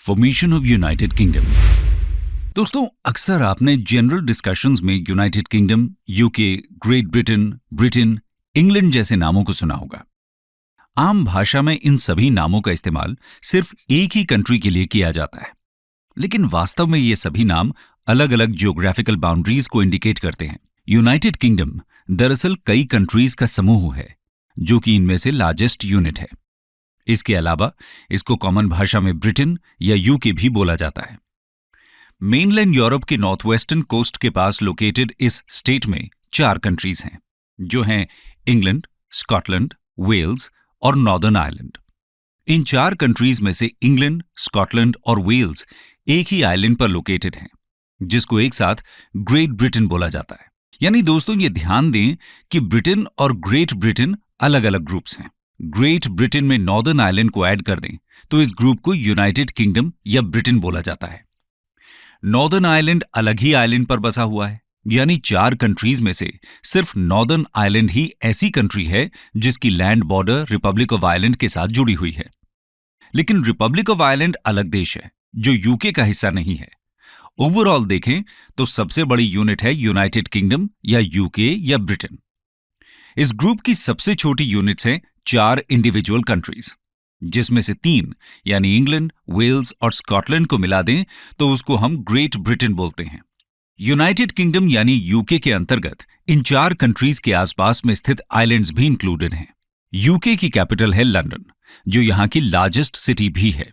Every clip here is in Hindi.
Formation of United kingdom. दोस्तों, अक्सर आपने जनरल डिस्कशंस में United kingdom, UK, great Britain, Britain, England जैसे नामों को सुना होगा। आम भाषा में इन सभी नामों का इस्तेमाल सिर्फ एक ही कंट्री के लिए किया जाता है, लेकिन वास्तव में ये सभी नाम अलग अलग जियोग्राफिकल बाउंड्रीज को इंडिकेट करते हैं। यूनाइटेड किंगडम दरअसल कई कंट्रीज का समूह है, जो कि इनमें से लार्जेस्ट यूनिट है। इसके अलावा इसको कॉमन भाषा में ब्रिटेन या यूके भी बोला जाता है। मेनलैंड यूरोप के नॉर्थ वेस्टर्न कोस्ट के पास लोकेटेड इस स्टेट में 4 कंट्रीज हैं, जो हैं इंग्लैंड, स्कॉटलैंड, वेल्स और नॉर्दर्न आयरलैंड। इन 4 कंट्रीज में से इंग्लैंड, स्कॉटलैंड और वेल्स एक ही आइलैंड पर लोकेटेड हैं, जिसको एक साथ ग्रेट ब्रिटेन बोला जाता है। यानी दोस्तों, ये ध्यान दें कि ब्रिटेन और ग्रेट ब्रिटेन अलग अलग ग्रुप्स हैं। ग्रेट ब्रिटेन में नॉर्दर्न आयरलैंड को ऐड कर दें तो इस ग्रुप को यूनाइटेड किंगडम या ब्रिटेन बोला जाता है। नॉर्दर्न आयरलैंड अलग ही आइलैंड पर बसा हुआ है, यानी 4 कंट्रीज में से सिर्फ नॉर्दर्न आयरलैंड ही ऐसी कंट्री है जिसकी land border Republic of Ireland के साथ जुड़ी हुई है। लेकिन रिपब्लिक ऑफ आयरलैंड अलग देश है, जो यूके का हिस्सा नहीं है। ओवरऑल देखें तो सबसे बड़ी यूनिट है यूनाइटेड किंगडम या यूके या ब्रिटेन। इस ग्रुप की सबसे छोटी यूनिट्स हैं 4 इंडिविजुअल कंट्रीज, जिसमें से 3 यानी इंग्लैंड, वेल्स और स्कॉटलैंड को मिला दें तो उसको हम ग्रेट ब्रिटेन बोलते हैं। यूनाइटेड किंगडम यानी यूके के अंतर्गत इन 4 कंट्रीज के आसपास में स्थित आइलैंड्स भी इंक्लूडेड हैं। यूके की कैपिटल है लंदन, जो यहां की लार्जेस्ट सिटी भी है।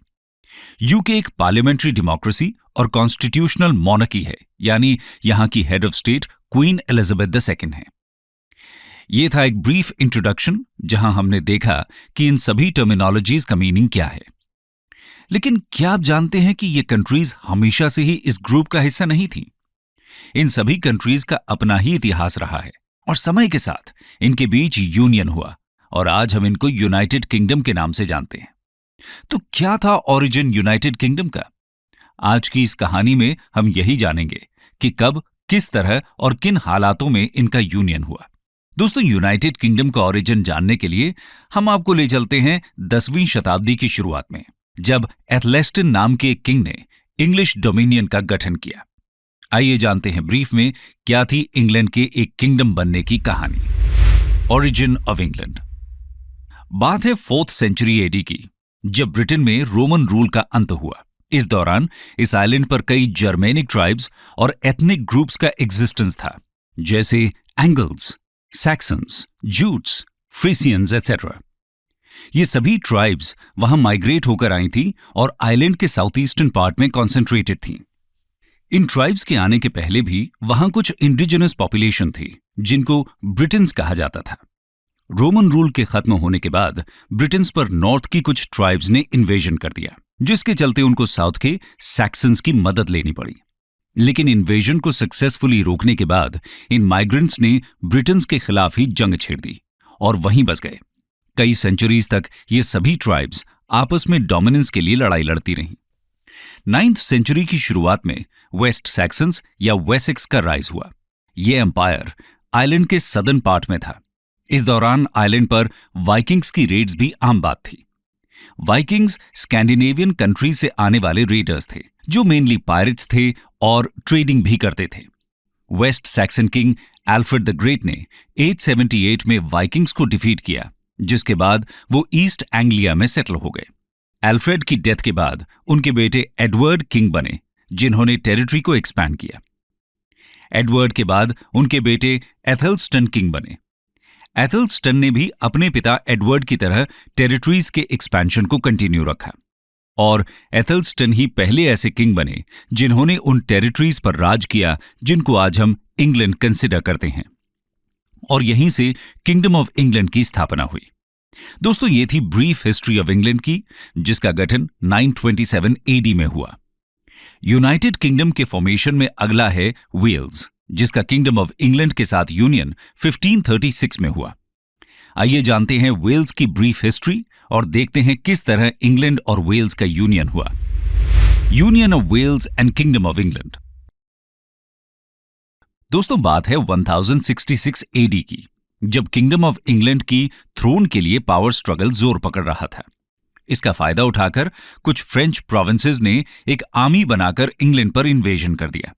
यूके एक पार्लियामेंट्री डेमोक्रेसी और कॉन्स्टिट्यूशनल मोनार्की है, यानी यहां की head of state queen Elizabeth II है। ये था एक ब्रीफ इंट्रोडक्शन, जहां हमने देखा कि इन सभी टर्मिनोलॉजीज का मीनिंग क्या है। लेकिन क्या आप जानते हैं कि ये कंट्रीज हमेशा से ही इस ग्रुप का हिस्सा नहीं थी? इन सभी कंट्रीज का अपना ही इतिहास रहा है और समय के साथ इनके बीच यूनियन हुआ और आज हम इनको यूनाइटेड किंगडम के नाम से जानते हैं। तो क्या था ओरिजिन यूनाइटेड किंगडम का? आज की इस कहानी में हम यही जानेंगे कि कब, किस तरह और किन हालातों में इनका यूनियन हुआ। दोस्तों, यूनाइटेड किंगडम का ओरिजिन जानने के लिए हम आपको ले चलते हैं 10वीं शताब्दी की शुरुआत में, जब एथलेस्टन नाम के एक किंग ने इंग्लिश डोमिनियन का गठन किया। आइए जानते हैं ब्रीफ में क्या थी इंग्लैंड के एक किंगडम बनने की कहानी। Origin of England. बात है 4th सेंचुरी एडी की, जब ब्रिटेन में रोमन रूल का अंत हुआ। इस दौरान इस आइलैंड पर कई जर्मेनिक ट्राइब्स और एथनिक ग्रुप्स का एग्जिस्टेंस था, जैसे एंगल्स, सैक्सन्स, जूट्स, फ्रीसियंस एटसेट्रा। ये सभी ट्राइब्स वहां माइग्रेट होकर आई थी और आइलैंड के साउथ ईस्टर्न पार्ट में कॉन्सेंट्रेटेड थी। इन ट्राइब्स के आने के पहले भी वहां कुछ इंडिजिनस पॉपुलेशन थी, जिनको ब्रिटेन्स कहा जाता था। रोमन रूल के खत्म होने के बाद ब्रिटेन्स पर नॉर्थ की कुछ ट्राइब्स ने इन्वेजन कर दिया, जिसके चलते उनको साउथ के सैक्सन्स की मदद लेनी पड़ी। लेकिन इन्वेजन को सक्सेसफुली रोकने के बाद इन माइग्रेंट्स ने ब्रिटेन्स के खिलाफ ही जंग छेड़ दी और वहीं बस गए। कई सेंचुरीज तक ये सभी ट्राइब्स आपस में डोमिनेंस के लिए लड़ाई लड़ती रहीं। 9th सेंचुरी की शुरुआत में वेस्ट सैक्सन्स या वेसेक्स का राइज हुआ। ये एम्पायर आइलैंड के सदर्न पार्ट में था। इस दौरान आइलैंड पर वाइकिंग्स की रेड्स भी आम बात थी। वाइकिंग्स स्कैंडिनेवियन कंट्री से आने वाले रेडर्स थे, जो मेनली पायरेट्स थे और ट्रेडिंग भी करते थे। West Saxon king Alfred the Great ने 878 में वाइकिंग्स को डिफीट किया, जिसके बाद वो ईस्ट एंग्लिया में सेटल हो गए। एल्फ्रेड की डेथ के बाद उनके बेटे एडवर्ड किंग बने, जिन्होंने टेरिटरी को एक्सपैंड किया। एडवर्ड के बाद उनके बेटे एथेल्स्टन किंग बने। एथेल्स्टन ने भी अपने पिता एडवर्ड की तरह टेरिटरीज के एक्सपेंशन को कंटिन्यू रखा और एथेल्स्टन ही पहले ऐसे किंग बने जिन्होंने उन टेरिटरीज पर राज किया जिनको आज हम इंग्लैंड कंसिडर करते हैं, और यहीं से किंगडम ऑफ इंग्लैंड की स्थापना हुई। दोस्तों, ये थी ब्रीफ हिस्ट्री ऑफ इंग्लैंड की, जिसका गठन 927 एडी में हुआ। यूनाइटेड किंगडम के फॉर्मेशन में अगला है वेल्स, जिसका किंगडम ऑफ इंग्लैंड के साथ यूनियन 1536 में हुआ। आइए जानते हैं वेल्स की ब्रीफ हिस्ट्री और देखते हैं किस तरह इंग्लैंड और वेल्स का यूनियन हुआ। Union of Wales and kingdom of England. दोस्तों, बात है 1066 एडी की, जब किंगडम ऑफ इंग्लैंड की थ्रोन के लिए पावर स्ट्रगल जोर पकड़ रहा था। इसका फायदा उठाकर कुछ फ्रेंच प्रोविंसेस ने एक आर्मी बनाकर इंग्लैंड पर इन्वेजन कर दिया।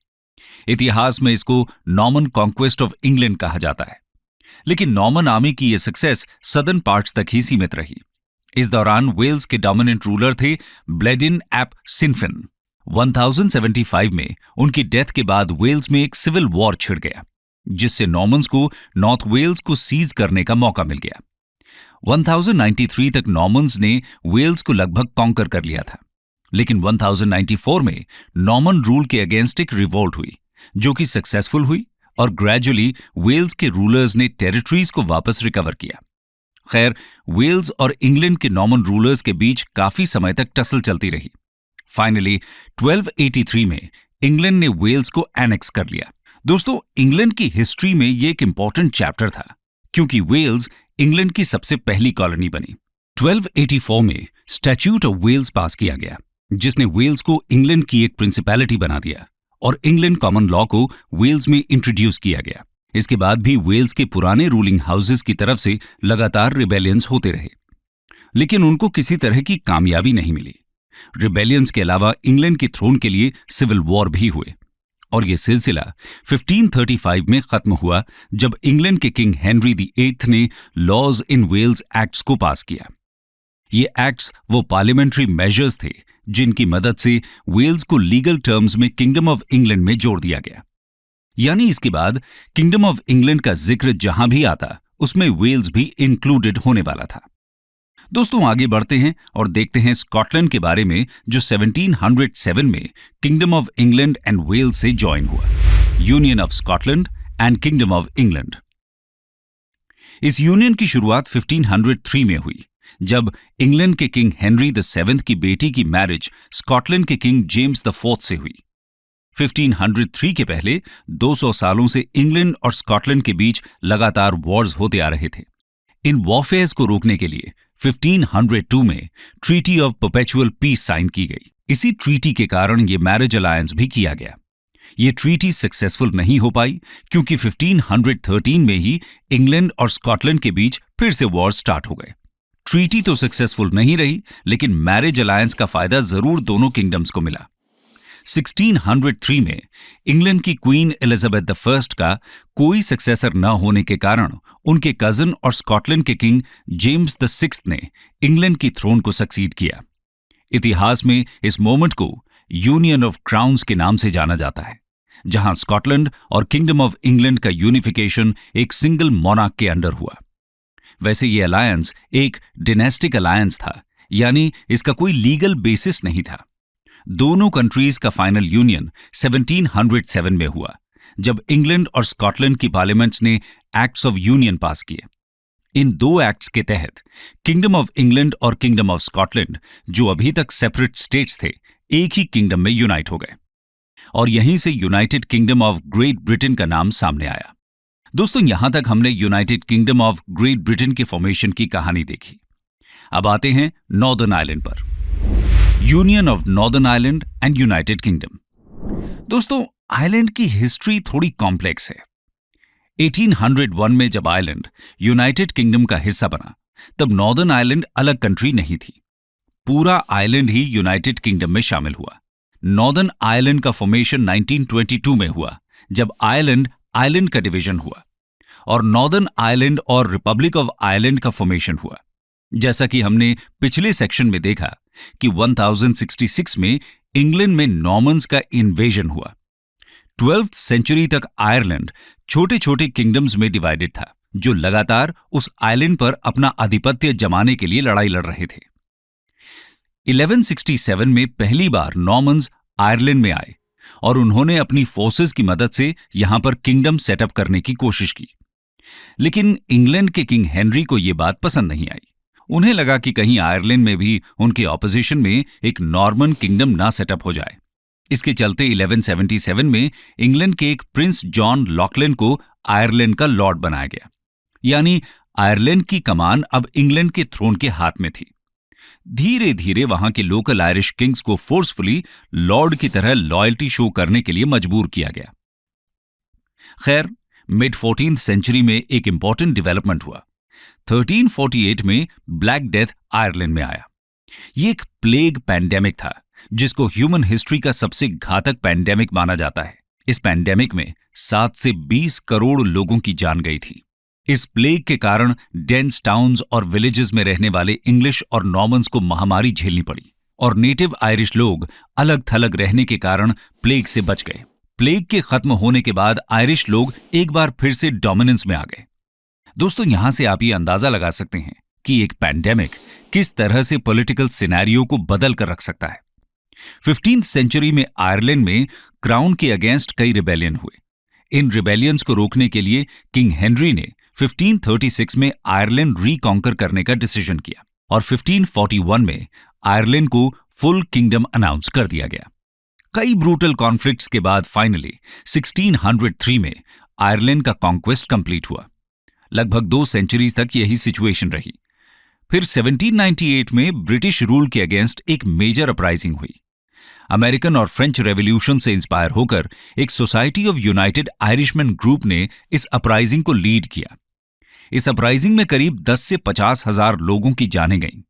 इतिहास में इसको नॉर्मन कॉन्क्वेस्ट ऑफ इंग्लैंड कहा जाता है। लेकिन नॉर्मन आर्मी की यह सक्सेस सदर्न पार्ट्स तक ही सीमित रही। इस दौरान वेल्स के डोमिनेंट रूलर थे ब्लेडिन एप सिनफिन। 1075 में उनकी डेथ के बाद वेल्स में एक सिविल वॉर छिड़ गया, जिससे नॉर्मन्स को नॉर्थ वेल्स को सीज करने का मौका मिल गया। 1093 तक नॉर्मन्स ने वेल्स को लगभग कॉन्कर कर लिया था, लेकिन 1094 में नॉर्मन रूल के अगेंस्ट एक रिवोल्ट हुई, जो कि सक्सेसफुल हुई और ग्रेजुअली वेल्स के रूलर्स ने टेरिटरीज को वापस रिकवर किया। खैर, वेल्स और इंग्लैंड के नॉर्मन रूलर्स के बीच काफी समय तक टसल चलती रही। फाइनली 1283 में इंग्लैंड ने वेल्स को एनेक्स कर लिया। दोस्तों, इंग्लैंड की हिस्ट्री में यह एक इंपॉर्टेंट चैप्टर था, क्योंकि वेल्स इंग्लैंड की सबसे पहली कॉलोनी बनी। 1284 में स्टैट्यूट ऑफ वेल्स पास किया गया, जिसने वेल्स को इंग्लैंड की एक प्रिंसिपैलिटी बना दिया और इंग्लैंड कॉमन लॉ को वेल्स में इंट्रोड्यूस किया गया। इसके बाद भी वेल्स के पुराने रूलिंग हाउसेस की तरफ से लगातार रिबेलियंस होते रहे, लेकिन उनको किसी तरह की कामयाबी नहीं मिली। रिबेलियंस के अलावा इंग्लैंड के थ्रोन के लिए सिविल वॉर भी हुए, और यह सिलसिला 1535 में खत्म हुआ, जब इंग्लैंड के किंग हेनरी VIII ने लॉज इन वेल्स एक्ट्स को पास किया। ये एक्ट्स वो पार्लियामेंट्री मेजर्स थे जिनकी मदद से वेल्स को लीगल टर्म्स में किंगडम ऑफ इंग्लैंड में जोड़ दिया गया। यानी इसके बाद किंगडम ऑफ इंग्लैंड का जिक्र जहां भी आता, उसमें वेल्स भी इंक्लूडेड होने वाला था। दोस्तों, आगे बढ़ते हैं और देखते हैं स्कॉटलैंड के बारे में, जो 1707 में kingdom of England and Wales से ज्वाइन हुआ। Union of Scotland and kingdom of England. इस यूनियन की शुरुआत 1503 में हुई, जब इंग्लैंड के किंग हेनरी VII की बेटी की मैरिज स्कॉटलैंड के किंग जेम्स IV से हुई। 1503 के पहले 200 सालों से इंग्लैंड और स्कॉटलैंड के बीच लगातार वॉर्स होते आ रहे थे। इन वॉरफेयर्स को रोकने के लिए 1502 में treaty of perpetual peace sign की गई। इसी ट्रीटी के कारण ये मैरिज अलायंस भी किया गया। ये ट्रीटी सक्सेसफुल नहीं हो पाई, क्योंकि 1513 में ही इंग्लैंड और स्कॉटलैंड के बीच फिर से वॉर स्टार्ट हो गए। ट्रीटी तो सक्सेसफुल नहीं रही, लेकिन मैरिज अलायंस का फायदा जरूर दोनों किंगडम्स को मिला। 1603 में इंग्लैंड की क्वीन एलिजाबेथ I का कोई सक्सेसर न होने के कारण उनके कजन और स्कॉटलैंड के किंग जेम्स VI ने इंग्लैंड की थ्रोन को सक्सीड किया। इतिहास में इस मोमेंट को यूनियन ऑफ क्राउन्स के नाम से जाना जाता है, जहां स्कॉटलैंड और किंगडम ऑफ इंग्लैंड का यूनिफिकेशन एक सिंगल मोनार्क के अंडर हुआ। वैसे ये अलायंस एक डिनेस्टिक अलायंस था, यानी इसका कोई लीगल बेसिस नहीं था। दोनों कंट्रीज का फाइनल यूनियन 1707 में हुआ, जब इंग्लैंड और स्कॉटलैंड की पार्लियामेंट्स ने एक्ट्स ऑफ यूनियन पास किए। इन दो एक्ट्स के तहत किंगडम ऑफ इंग्लैंड और किंगडम ऑफ स्कॉटलैंड, जो अभी तक सेपरेट स्टेट्स थे, एक ही किंगडम में यूनाइट हो गए, और यहीं से United kingdom of great Britain का नाम सामने आया। दोस्तों, यहां तक हमने United kingdom of great Britain के फॉर्मेशन की कहानी देखी। अब आते हैं नॉर्दर्न आयरलैंड पर। Union of northern Ireland and United kingdom. दोस्तों, आयरलैंड की हिस्ट्री थोड़ी कॉम्प्लेक्स है। 1801 में जब आयरलैंड यूनाइटेड किंगडम का हिस्सा बना, तब नॉर्दर्न आयरलैंड अलग कंट्री नहीं थी। पूरा आयरलैंड ही यूनाइटेड किंगडम में शामिल हुआ। नॉर्दर्न आयरलैंड का फॉर्मेशन 1922 में हुआ, जब आयरलैंड का डिवीजन हुआ, और नॉर्दर्न आयरलैंड और रिपब्लिक ऑफ आयरलैंड का फॉर्मेशन हुआ। जैसा कि हमने पिछले सेक्शन में देखा कि 1066 में इंग्लैंड में नॉर्मन्स का इन्वेजन हुआ। 12th सेंचुरी तक आयरलैंड छोटे छोटे किंगडम्स में डिवाइडेड था, जो लगातार उस आइलैंड पर अपना आधिपत्य जमाने के लिए लड़ाई लड़ रहे थे। 1167 में पहली बार नॉर्मन्स आयरलैंड में आए और उन्होंने अपनी फोर्सेस की मदद से यहां पर किंगडम सेटअप करने की कोशिश की। लेकिन इंग्लैंड के किंग हेनरी को यह बात पसंद नहीं आई। उन्हें लगा कि कहीं आयरलैंड में भी उनके ऑपोजिशन में एक नॉर्मन किंगडम ना सेटअप हो जाए। इसके चलते 1177 में इंग्लैंड के एक प्रिंस जॉन लॉकलैंड को आयरलैंड का लॉर्ड बनाया गया, यानी आयरलैंड की कमान अब इंग्लैंड के थ्रोन के हाथ में थी। धीरे धीरे वहां के लोकल आयरिश किंग्स को फोर्सफुली लॉर्ड की तरह लॉयल्टी शो करने के लिए मजबूर किया गया। खैर, मिड 14th सेंचुरी में एक इंपॉर्टेंट डेवलपमेंट हुआ। 1348 में ब्लैक डेथ आयरलैंड में आया। ये एक प्लेग पैंडेमिक था, जिसको ह्यूमन हिस्ट्री का सबसे घातक पैंडेमिक माना जाता है। इस पैंडेमिक में 7 से 20 करोड़ लोगों की जान गई थी। इस प्लेग के कारण डेंस टाउन्स और विलेजेस में रहने वाले इंग्लिश और नॉर्मन्स को महामारी झेलनी पड़ी, और नेटिव आयरिश लोग अलग थलग रहने के कारण प्लेग से बच गए। प्लेग के खत्म होने के बाद आयरिश लोग एक बार फिर से डोमिनेंस में आ गए। दोस्तों, यहां से आप ये अंदाजा लगा सकते हैं कि एक पैंडेमिक किस तरह से पॉलिटिकल सिनेरियो को बदल कर रख सकता है। 15th सेंचुरी में आयरलैंड में क्राउन के अगेंस्ट कई रिबेलियन हुए। इन रिबेलियंस को रोकने के लिए किंग हेनरी ने 1536 में आयरलैंड रिकॉन्कर करने का डिसीजन किया, और 1541 में आयरलैंड को फुल किंगडम अनाउंस कर दिया गया। कई ब्रूटल कॉन्फ्लिक्ट्स के बाद फाइनली 1603 में आयरलैंड का कॉन्क्वेस्ट कंप्लीट हुआ। लगभग 2 सेंचुरीज तक यही सिचुएशन रही। फिर 1798 में ब्रिटिश रूल के अगेंस्ट एक मेजर अपराइजिंग हुई। अमेरिकन और फ्रेंच रेवोल्यूशन से इंस्पायर होकर एक society of United Irishman group ने इस अपराइजिंग को लीड किया। इस अपराइजिंग में करीब 10 से 50 हजार लोगों की जानें गईं।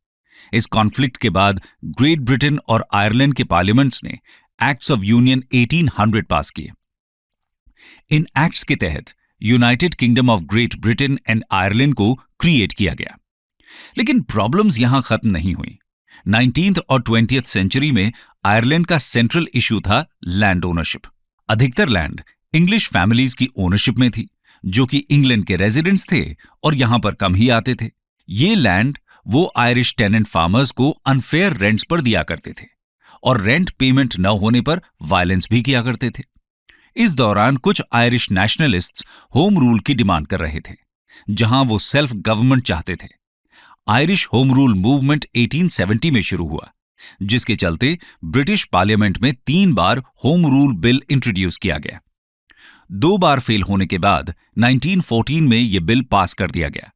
इस कॉन्फ्लिक्ट के बाद ग्रेट ब्रिटेन और आयरलैंड के पार्लियामेंट्स ने एक्ट्स ऑफ यूनियन 1800 पास किए। इन एक्ट्स के तहत United kingdom of great Britain and Ireland को क्रिएट किया गया। लेकिन प्रॉब्लम्स यहां खत्म नहीं हुई। 19th और 20th सेंचुरी में आयरलैंड का सेंट्रल इश्यू था लैंड ओनरशिप। अधिकतर लैंड इंग्लिश फैमिलीज की ओनरशिप में थी, जो कि इंग्लैंड के रेजिडेंट्स थे और यहां पर कम ही आते थे। ये लैंड वो आयरिश टेनेंट फार्मर्स को अनफेयर रेंट्स पर दिया करते थे, और रेंट पेमेंट न होने पर वायलेंस भी किया करते थे। इस दौरान कुछ आयरिश नेशनलिस्ट्स होम रूल की डिमांड कर रहे थे, जहां वो सेल्फ गवर्नमेंट चाहते थे। आयरिश होम रूल मूवमेंट 1870 में शुरू हुआ, जिसके चलते ब्रिटिश पार्लियामेंट में 3 बार होम रूल बिल इंट्रोड्यूस किया गया। 2 बार फेल होने के बाद 1914 में यह बिल पास कर दिया गया,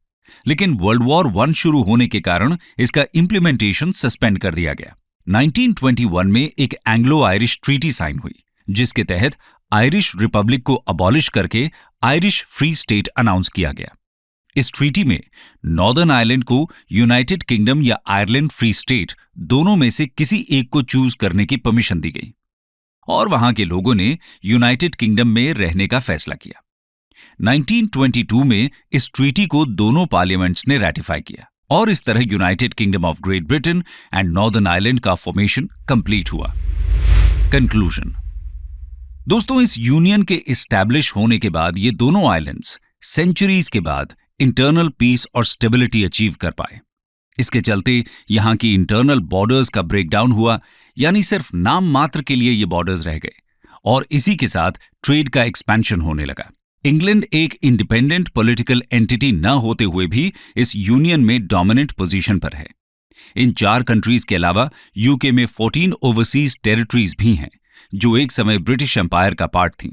लेकिन वर्ल्ड वॉर 1 शुरू होने के कारण इसका इंप्लीमेंटेशन सस्पेंड कर दिया गया। 1921 में एक एंग्लो आयरिश ट्रीटी साइन हुई, जिसके तहत आयरिश रिपब्लिक को अबॉलिश करके आयरिश फ्री स्टेट अनाउंस किया गया। इस ट्रीटी में नॉर्दर्न आयरलैंड को यूनाइटेड किंगडम या आयरलैंड फ्री स्टेट दोनों में से किसी एक को चूज करने की परमिशन दी गई, और वहां के लोगों ने यूनाइटेड किंगडम में रहने का फैसला किया। 1922 में इस ट्रीटी को दोनों पार्लियामेंट्स ने रैटिफाई किया, और इस तरह United kingdom of great Britain and northern Ireland का फॉर्मेशन कंप्लीट हुआ। कंक्लूजन। दोस्तों, इस यूनियन के इस्टेब्लिश होने के बाद ये दोनों आइलैंड्स सेंचुरीज के बाद इंटरनल पीस और स्टेबिलिटी अचीव कर पाए। इसके चलते यहां की इंटरनल बॉर्डर्स का ब्रेकडाउन हुआ, यानी सिर्फ नाम मात्र के लिए ये बॉर्डर्स रह गए, और इसी के साथ ट्रेड का एक्सपेंशन होने लगा। इंग्लैंड एक इंडिपेंडेंट पॉलिटिकल एंटिटी न होते हुए भी इस यूनियन में डोमिनेंट पोजीशन पर है। इन 4 कंट्रीज के अलावा यूके में 14 ओवरसीज टेरिटरीज भी हैं, जो एक समय ब्रिटिश एम्पायर का पार्ट थीं।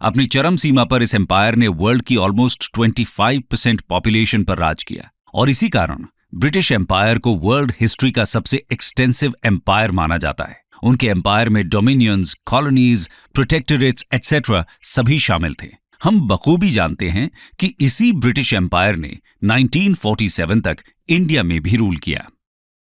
अपनी चरम सीमा पर इस एम्पायर ने वर्ल्ड की ऑलमोस्ट 25% पॉपुलेशन पर राज किया, और इसी कारण ब्रिटिश एम्पायर को वर्ल्ड हिस्ट्री का सबसे एक्सटेंसिव एम्पायर माना जाता है। उनके एम्पायर में डोमिनियंस, कॉलोनीज, प्रोटेक्टोरेट्स एटसेट्रा सभी शामिल थे। हम बखूबी जानते हैं कि इसी ब्रिटिश एम्पायर ने 1947 तक इंडिया में भी रूल किया।